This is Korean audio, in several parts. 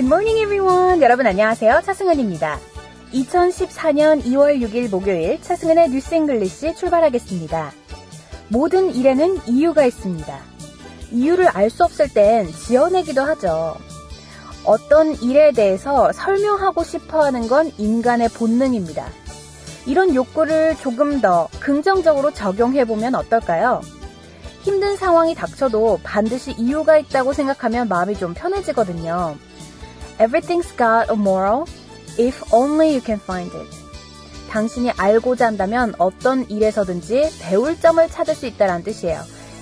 Good morning, everyone. 여러분 안녕하세요. 차승은입니다. 2014년 2월 6일 목요일 차승은의 뉴스 잉글리시 출발하겠습니다. 모든 일에는 이유가 있습니다. 이유를 알 수 없을 땐 지어내기도 하죠. 어떤 일에 대해서 설명하고 싶어하는 건 인간의 본능입니다. 이런 욕구를 조금 더 긍정적으로 적용해보면 어떨까요? 힘든 상황이 닥쳐도 반드시 이유가 있다고 생각하면 마음이 좀 편해지거든요. Everything's got a moral if only you can find it. 당신이 알고자 한다면 어떤 일에서든지 배울 점을 찾을 수 있다는 뜻이에요.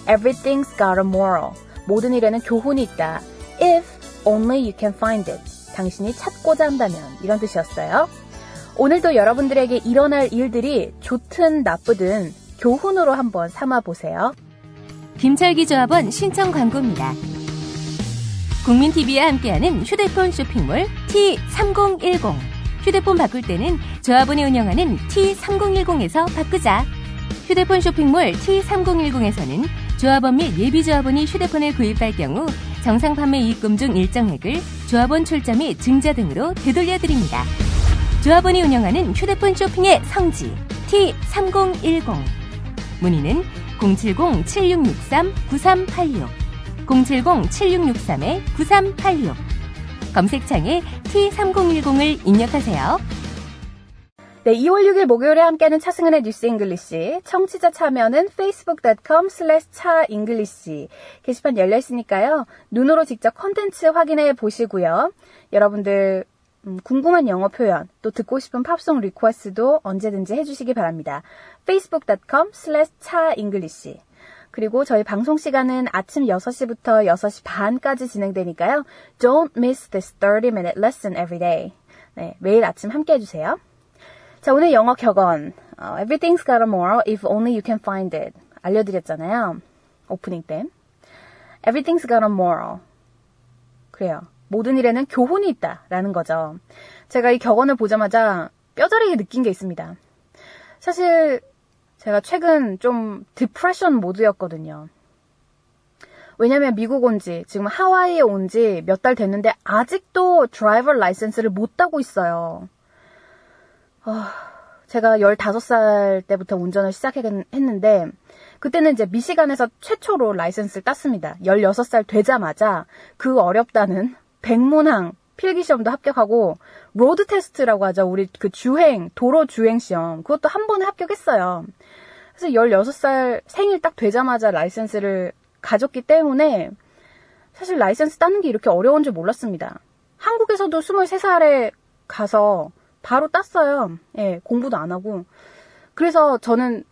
Everything's got a moral. 모든 일에는 교훈이 있다. If only you can find it. 당신이 찾고자 한다면 이런 뜻이었어요. 오늘도 여러분들에게 일어날 일들이 좋든 나쁘든 교훈으로 한번 삼아보세요. 김철기 조합원 신청 광고입니다. 국민TV와 함께하는 휴대폰 쇼핑몰 T3010. 휴대폰 바꿀 때는 조합원이 운영하는 T3010에서 바꾸자. 휴대폰 쇼핑몰 T3010에서는 조합원 및 예비조합원이 휴대폰을 구입할 경우 정상 판매 이익금 중 일정액을 조합원 출자 및 증자 등으로 되돌려드립니다. 조합원이 운영하는 휴대폰 쇼핑의 성지 T3010. 문의는 070-7663-9386 070-7663-9386 검색창에 T3010을 입력하세요. 네, 2월 6일 목요일에 함께하는 차승은의 뉴스 잉글리시. 청취자 참여는 facebook.com/차잉글리시 게시판 열려있으니까요. 눈으로 직접 콘텐츠 확인해 보시고요. 여러분들 궁금한 영어 표현, 또 듣고 싶은 팝송 리퀘스트도 언제든지 해주시기 바랍니다. facebook.com/차잉글리시. 그리고 저희 방송 시간은 아침 6시부터 6시 반까지 진행되니까요. Don't miss this 30-minute lesson every day. 네, 매일 아침 함께 해주세요. 자, 오늘 영어 격언. Everything's got a moral if only you can find it. 알려드렸잖아요. 오프닝 때. Everything's got a moral. 그래요. 모든 일에는 교훈이 있다라는 거죠. 제가 이 격언을 보자마자 뼈저리게 느낀 게 있습니다. 사실 제가 최근 좀 디프레션 모드였거든요. 왜냐면 미국 온 지, 지금 하와이에 온 지 몇 달 됐는데 아직도 드라이버 라이센스를 못 따고 있어요. 제가 15살 때부터 운전을 시작했는데 그때는 이제 미시간에서 최초로 라이센스를 땄습니다. 16살 되자마자 그 어렵다는 백문항 필기시험도 합격하고 로드 테스트라고 하죠. 우리 그 주행, 도로 주행 시험. 그것도 한 번에 합격했어요. 그래서 16살 생일 딱 되자마자 라이센스를 가졌기 때문에 사실 라이센스 따는 게 이렇게 어려운 줄 몰랐습니다. 한국에서도 23살에 가서 바로 땄어요. 예, 공부도 안 하고. 그래서 저는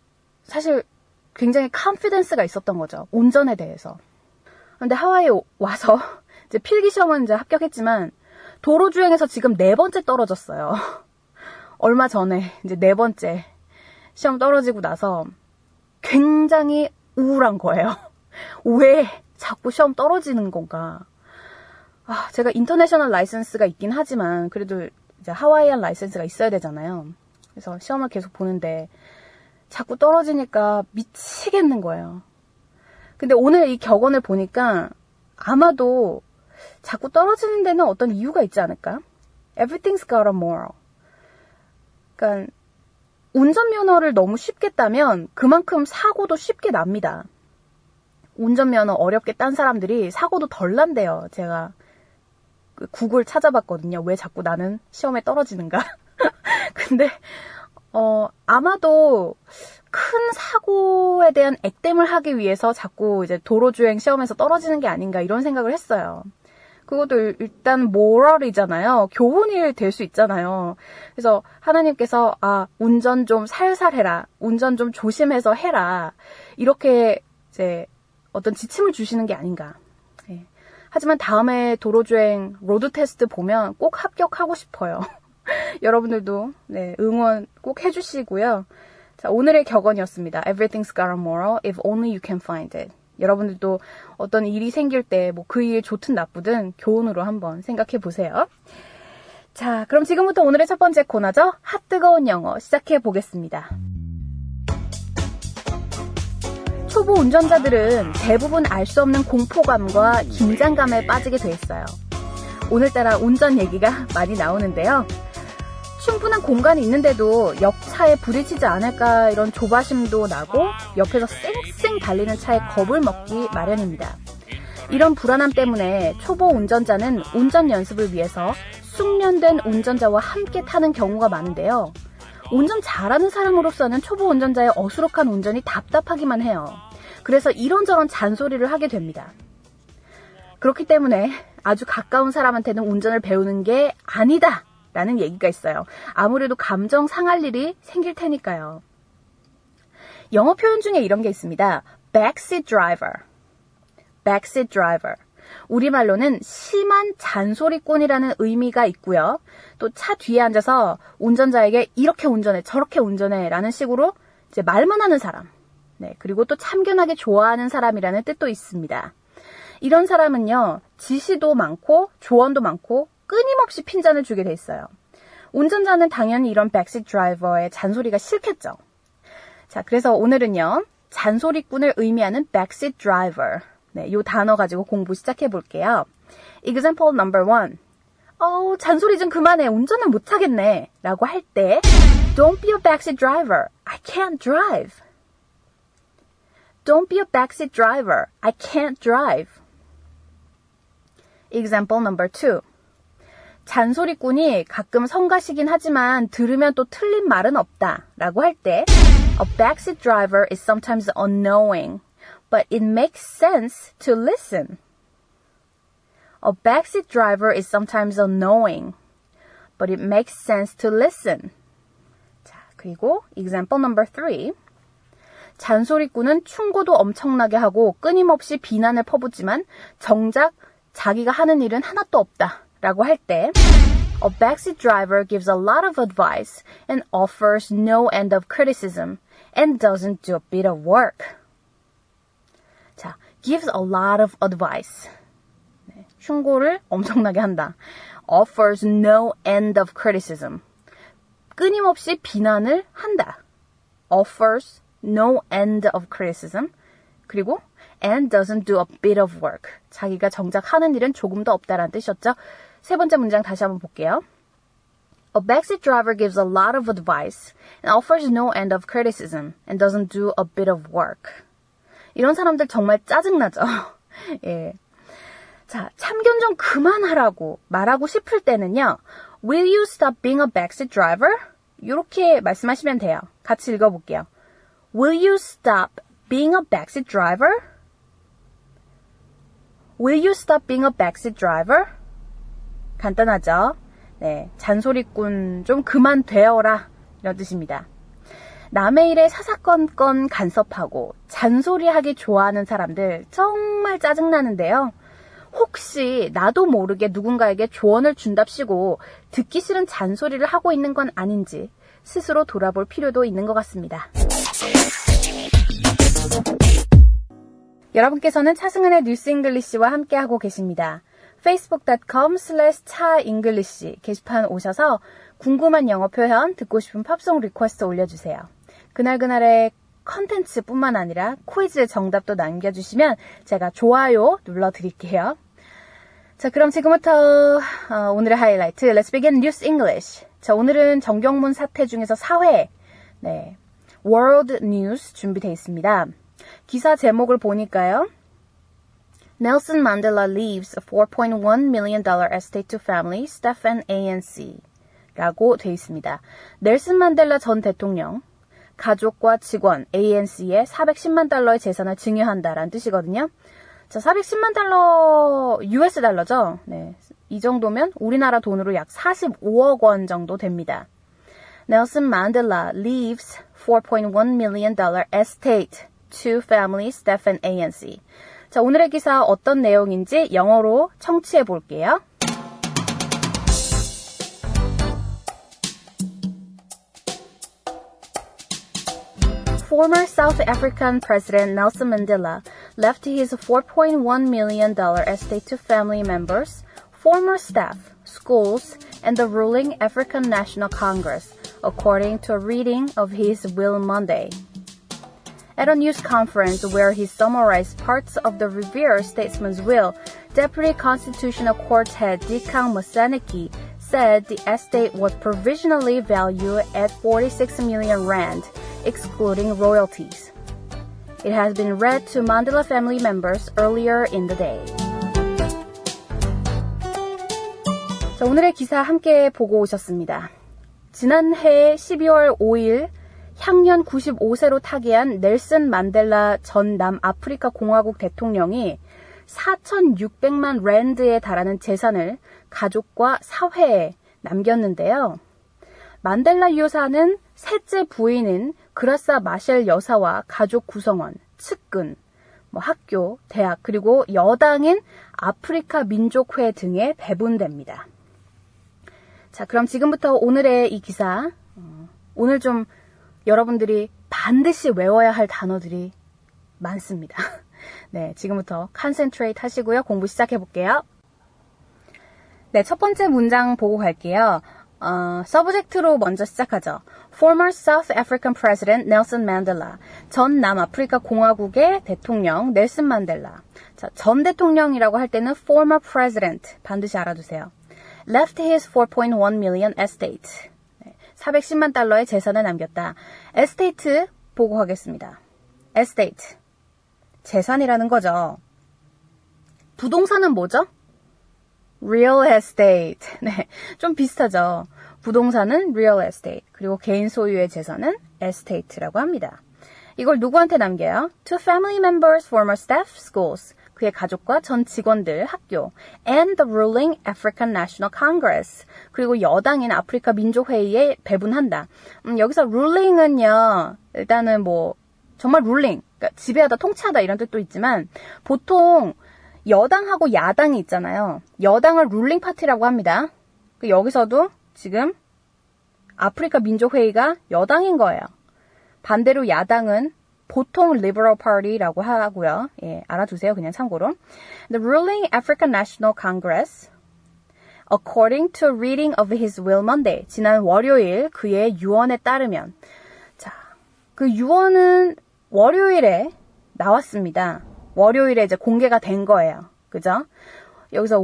사실 굉장히 컨피던스가 있었던 거죠. 운전에 대해서. 근데 하와이에 와서 이제 필기시험은 이제 합격했지만 도로주행에서 지금 4번째 떨어졌어요. 얼마 전에 이제 4번째 시험 떨어지고 나서 굉장히 우울한 거예요. 왜 자꾸 시험 떨어지는 건가? 제가 인터내셔널 라이센스가 있긴 하지만 그래도 이제 하와이안 라이센스가 있어야 되잖아요. 그래서 시험을 계속 보는데 자꾸 떨어지니까 미치겠는 거예요. 근데 오늘 이 격언을 보니까 아마도 자꾸 떨어지는 데는 어떤 이유가 있지 않을까? Everything's got a moral. 그러니까 운전면허를 너무 쉽게 따면 그만큼 사고도 쉽게 납니다. 운전면허 어렵게 딴 사람들이 사고도 덜 난대요. 제가 구글 찾아봤거든요. 왜 자꾸 나는 시험에 떨어지는가? 근데 아마도 큰 사고에 대한 액땜을 하기 위해서 자꾸 이제 도로주행 시험에서 떨어지는 게 아닌가 이런 생각을 했어요. 그것도 일단 모럴이잖아요. 교훈이 될 수 있잖아요. 그래서 하나님께서 운전 좀 살살 해라. 운전 좀 조심해서 해라. 이렇게 이제 어떤 지침을 주시는 게 아닌가. 네. 하지만 다음에 도로주행 로드 테스트 보면 꼭 합격하고 싶어요. 여러분들도 네, 응원 꼭 해주시고요. 자, 오늘의 격언이었습니다. Everything's got a moral if only you can find it. 여러분들도 어떤 일이 생길 때 뭐 그 일 좋든 나쁘든 교훈으로 한번 생각해 보세요. 자, 그럼 지금부터 오늘의 첫 번째 코너죠. 핫 뜨거운 영어 시작해 보겠습니다. 초보 운전자들은 대부분 알 수 없는 공포감과 긴장감에 빠지게 돼 있어요. 오늘따라 운전 얘기가 많이 나오는데요. 충분한 공간이 있는데도 옆 차에 부딪히지 않을까 이런 조바심도 나고 옆에서 쌩쌩 달리는 차에 겁을 먹기 마련입니다. 이런 불안함 때문에 초보 운전자는 운전 연습을 위해서 숙련된 운전자와 함께 타는 경우가 많은데요. 운전 잘하는 사람으로서는 초보 운전자의 어수룩한 운전이 답답하기만 해요. 그래서 이런저런 잔소리를 하게 됩니다. 그렇기 때문에 아주 가까운 사람한테는 운전을 배우는 게 아니다 라는 얘기가 있어요. 아무래도 감정 상할 일이 생길 테니까요. 영어 표현 중에 이런 게 있습니다. backseat driver. backseat driver. 우리말로는 심한 잔소리꾼이라는 의미가 있고요. 또 차 뒤에 앉아서 운전자에게 이렇게 운전해, 저렇게 운전해 라는 식으로 이제 말만 하는 사람. 네, 그리고 또 참견하게 좋아하는 사람이라는 뜻도 있습니다. 이런 사람은요, 지시도 많고 조언도 많고 끊임없이 핀잔을 주게 돼 있어요. 운전자는 당연히 이런 backseat driver의 잔소리가 싫겠죠. 자, 그래서 오늘은요, 잔소리꾼을 의미하는 backseat driver. 네, 이 단어 가지고 공부 시작해 볼게요. Example number 1. 잔소리 좀 그만해. 운전을 못 하겠네. 라고 할 때 Don't be a backseat driver. I can't drive. Don't be a backseat driver. I can't drive. Example number 2. 잔소리꾼이 가끔 성가시긴 하지만 들으면 또 틀린 말은 없다. 라고 할 때 A backseat driver is sometimes unknowing. But it makes sense to listen. A backseat driver is sometimes unknowing, but it makes sense to listen. 자, 그리고 example number 3. 잔소리꾼은 충고도 엄청나게 하고 끊임없이 비난을 퍼붓지만 정작 자기가 하는 일은 하나도 없다 라고 할 때 A backseat driver gives a lot of advice and offers no end of criticism and doesn't do a bit of work. 자, gives a lot of advice. 네, 충고를 엄청나게 한다. Offers no end of criticism. 끊임없이 비난을 한다. Offers no end of criticism. 그리고 and doesn't do a bit of work. 자기가 정작 하는 일은 조금도 없다라는 뜻이었죠. 세 번째 문장 다시 한번 볼게요. A backseat driver gives a lot of advice and offers no end of criticism and doesn't do a bit of work. 이런 사람들 정말 짜증나죠. 예. 자, 참견 좀 그만하라고 말하고 싶을 때는요. Will you stop being a backseat driver? 이렇게 말씀하시면 돼요. 같이 읽어볼게요. Will you stop being a backseat driver? Will you stop being a backseat driver? 간단하죠? 네, 잔소리꾼 좀 그만 되어라 이런 뜻입니다. 남의 일에 사사건건 간섭하고 잔소리하기 좋아하는 사람들 정말 짜증나는데요. 혹시 나도 모르게 누군가에게 조언을 준답시고 듣기 싫은 잔소리를 하고 있는 건 아닌지 스스로 돌아볼 필요도 있는 것 같습니다. 여러분께서는 차승은의 뉴스 잉글리시와 함께하고 계십니다. facebook.com/차잉글리시 게시판 오셔서 궁금한 영어 표현, 듣고 싶은 팝송 리퀘스트 올려주세요. 그날그날의 컨텐츠뿐만 아니라 퀴즈 정답도 남겨주시면 제가 좋아요 눌러드릴게요. 자, 그럼 지금부터 오늘의 하이라이트 Let's begin News English. 자, 오늘은 정경문 사태 중에서 4회 네, World News 준비되어 있습니다. 기사 제목을 보니까요. Nelson Mandela leaves a $4.1 million estate to family, staff and ANC 라고 되어 있습니다. 넬슨 만델라 전 대통령 가족과 직원 ANC에 410만 달러의 재산을 증여한다라는 뜻이거든요. 자, 410만 달러 US 달러죠. 네, 이 정도면 우리나라 돈으로 약 45억 원 정도 됩니다. Nelson Mandela leaves $4.1 million estate to family, staff and ANC. 자, 오늘의 기사 어떤 내용인지 영어로 청취해 볼게요. Former South African President Nelson Mandela left his $4.1 million estate to family members, former staff, schools, and the ruling African National Congress, according to a reading of his will Monday. At a news conference where he summarized parts of the revered statesman's will, Deputy Constitutional Court head Dikang Moseneki said the estate was provisionally valued at 46 million rand, excluding royalties. It has been read to Mandela family members earlier in the day. 자, 오늘의 기사 함께 보고 오셨습니다. 지난해 12월 5일 향년 95세로 타계한 넬슨 만델라 전 남아프리카 공화국 대통령이 4,600만 랜드에 달하는 재산을 가족과 사회에 남겼는데요. 만델라 유사는 셋째 부인인 그라사 마셸 여사와 가족 구성원, 측근, 학교, 대학, 그리고 여당인 아프리카 민족회 등에 배분됩니다. 자, 그럼 지금부터 오늘의 이 기사, 오늘 좀 여러분들이 반드시 외워야 할 단어들이 많습니다. 네, 지금부터 컨센트레이트 하시고요. 공부 시작해 볼게요. 네, 첫 번째 문장 보고 갈게요. 서브젝트로 먼저 시작하죠. Former South African President Nelson Mandela. 전 남아프리카 공화국의 대통령 넬슨 만델라. 자, 전 대통령이라고 할 때는 former president 반드시 알아두세요. Left his 4.1 million estate. 410만 달러의 재산을 남겼다. estate 보고 하겠습니다. estate. 재산이라는 거죠. 부동산은 뭐죠? real estate. 네, 좀 비슷하죠. 부동산은 real estate. 그리고 개인 소유의 재산은 estate라고 합니다. 이걸 누구한테 남겨요? To family members, former staff, schools. 그의 가족과 전 직원들, 학교, and the ruling African National Congress. 그리고 여당인 아프리카 민족회의에 배분한다. 여기서 ruling은요, 일단은 정말 ruling, 그러니까 지배하다, 통치하다 이런 뜻도 있지만, 보통 여당하고 야당이 있잖아요. 여당을 ruling 파티라고 합니다. 여기서도 지금 아프리카 민족회의가 여당인 거예요. 반대로 야당은 보통 Liberal Party라고 하고요. 예, 알아두세요. 그냥 참고로. The ruling African National Congress, according to reading of his will Monday. 지난 월요일 그의 유언에 따르면. 자, 그 유언은 월요일에 나왔습니다. 월요일에 이제 공개가 된 거예요. 그죠? 여기서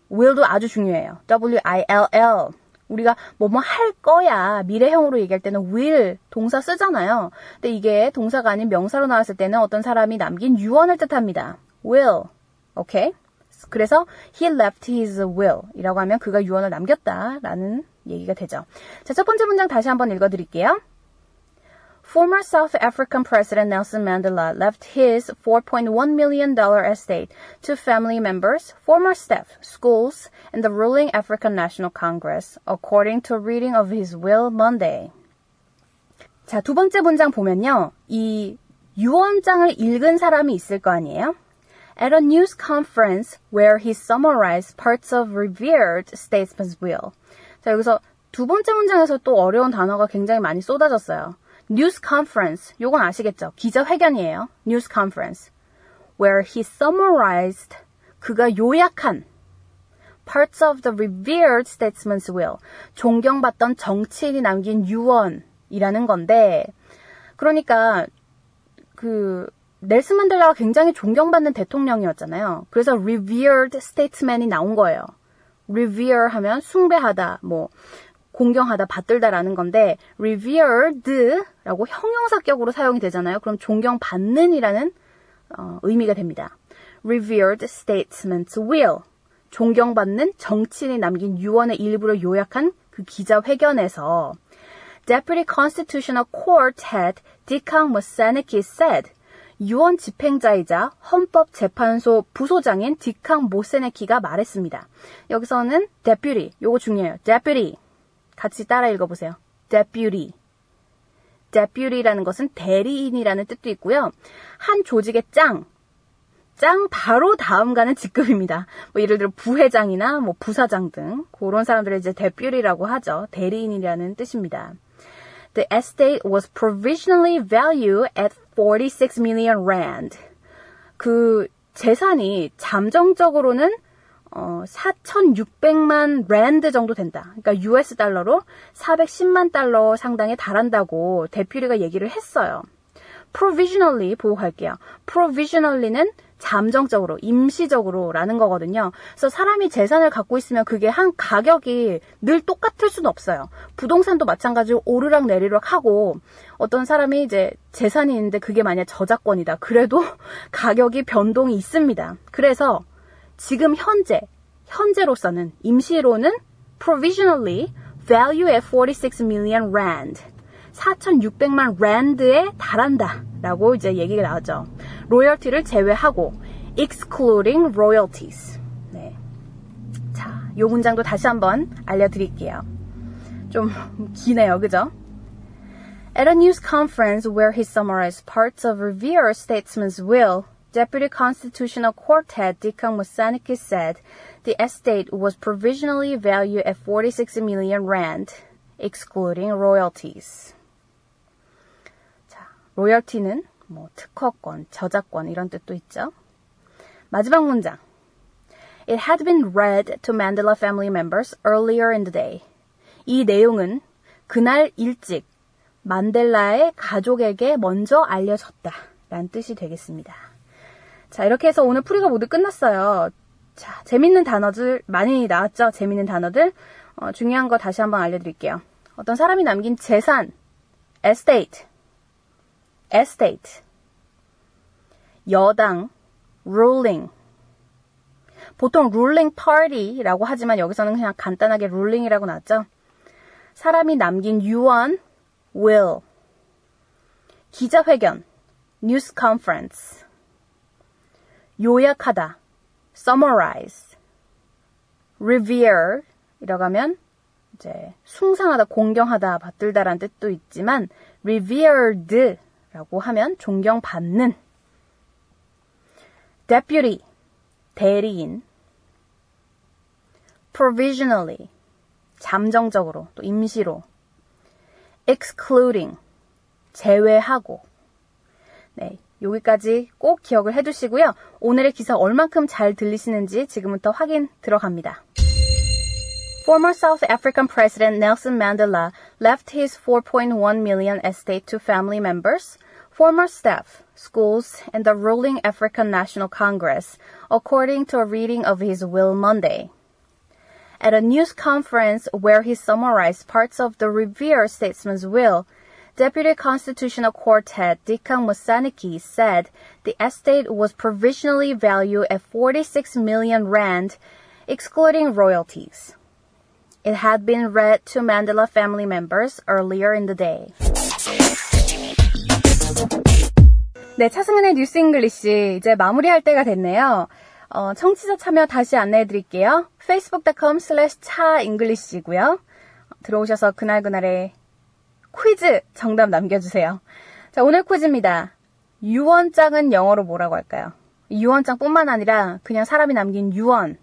will도 아주 중요해요. W-I-L-L. 우리가 뭐뭐 할 거야 미래형으로 얘기할 때는 will 동사 쓰잖아요. 근데 이게 동사가 아닌 명사로 나왔을 때는 어떤 사람이 남긴 유언을 뜻합니다. will. 오케이? 그래서 he left his will 이라고 하면 그가 유언을 남겼다라는 얘기가 되죠. 자, 첫 번째 문장 다시 한번 읽어드릴게요. Former South African President Nelson Mandela left his $4.1 million estate to family members, former staff, schools, and the ruling African National Congress, according to reading of his will Monday. 자, 두 번째 문장 보면요. 이 유언장을 읽은 사람이 있을 거 아니에요? At a news conference where he summarized parts of revered statesman's will. 자, 여기서 두 번째 문장에서 또 어려운 단어가 굉장히 많이 쏟아졌어요. News conference, 요건 아시겠죠? 기자회견이에요. News conference. Where he summarized, 그가 요약한 parts of the revered statesman's will. 존경받던 정치인이 남긴 유언이라는 건데, 그러니까 넬슨 만델라가 굉장히 존경받는 대통령이었잖아요. 그래서 revered statesman이 나온 거예요. revere 하면 숭배하다, 공경하다, 받들다라는 건데 revered라고 형용사격으로 사용이 되잖아요. 그럼 존경받는이라는 의미가 됩니다. Revered statesman's will. 존경받는 정치인이 남긴 유언의 일부를 요약한 그 기자회견에서 Deputy Constitutional Court head Dikang Moseneki said 유언 집행자이자 헌법재판소 부소장인 디캉 모세네키가 말했습니다. 여기서는 deputy, 요거 중요해요. deputy. 같이 따라 읽어보세요. deputy. deputy라는 것은 대리인이라는 뜻도 있고요. 한 조직의 짱 바로 다음 가는 직급입니다. 예를 들어 부회장이나 부사장 등 그런 사람들을 이제 deputy라고 하죠. 대리인이라는 뜻입니다. The estate was provisionally valued at 46 million rand. 그 재산이 잠정적으로는 4,600만 랜드 정도 된다. 그러니까 US 달러로 410만 달러 상당에 달한다고 데퓨리가 얘기를 했어요. provisionally 보고 갈게요. provisionally는 잠정적으로, 임시적으로라는 거거든요. 그래서 사람이 재산을 갖고 있으면 그게 한 가격이 늘 똑같을 수는 없어요. 부동산도 마찬가지로 오르락 내리락 하고 어떤 사람이 이제 재산이 있는데 그게 만약 저작권이다. 그래도 가격이 변동이 있습니다. 그래서 지금 현재로서는 임시로는 provisionally value at 46 million rand. 4,600만 랜드에 달한다 라고 이제 얘기가 나오죠. 로열티를 제외하고 excluding royalties. 네. 자, 요 문장도 다시 한번 알려드릴게요. 좀 기네요, 그죠? At a news conference where he summarized parts of Revere's statesman's will, Deputy Constitutional Court head Dikang Musaniki said the estate was provisionally valued at 46 million rand, excluding royalties. 로열티는 뭐 특허권, 저작권 이런 뜻도 있죠. 마지막 문장. It had been read to Mandela family members earlier in the day. 이 내용은 그날 일찍 만델라의 가족에게 먼저 알려졌다 라는 뜻이 되겠습니다. 자, 이렇게 해서 오늘 풀이가 모두 끝났어요. 자, 재밌는 단어들 많이 나왔죠? 재밌는 단어들. 중요한 거 다시 한번 알려드릴게요. 어떤 사람이 남긴 재산, estate, 여당, ruling. 보통 ruling party라고 하지만 여기서는 그냥 간단하게 ruling이라고 나왔죠. 사람이 남긴 유언, will. 기자회견, news conference. 요약하다, summarize. revere 이라고 하면 이제 숭상하다, 공경하다, 받들다라는 뜻도 있지만 revered 라고 하면 존경받는. Deputy, 대리인. Provisionally, 잠정적으로, 또 임시로. Excluding, 제외하고. 네, 여기까지 꼭 기억을 해두시고요. 오늘의 기사 얼만큼 잘 들리시는지 지금부터 확인 들어갑니다. Former South African President Nelson Mandela left his 4.1 million estate to family members, former staff, schools, and the ruling African National Congress, according to a reading of his will Monday. At a news conference where he summarized parts of the Revere statesman's will, Deputy Constitutional Court head Dikang Musaniki said the estate was provisionally valued at 46 million rand, excluding royalties. It had been read to Mandela family members earlier in the day. 네, 차승은의 뉴스 잉글리시 이제 마무리할 때가 됐네요. 청취자 참여 다시 안내해드릴게요. facebook.com/차잉글리시고요. 들어오셔서 그날그날의 퀴즈 정답 남겨주세요. 자, 오늘 퀴즈입니다. 유언장은 영어로 뭐라고 할까요? 유언장뿐만 아니라 그냥 사람이 남긴 유언.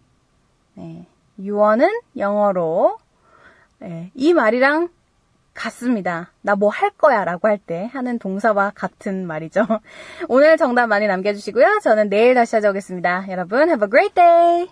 네. 유언은 영어로 이 말이랑 같습니다. 나 뭐 할 거야 라고 할 때 하는 동사와 같은 말이죠. 오늘 정답 많이 남겨주시고요. 저는 내일 다시 찾아오겠습니다. 여러분, have a great day!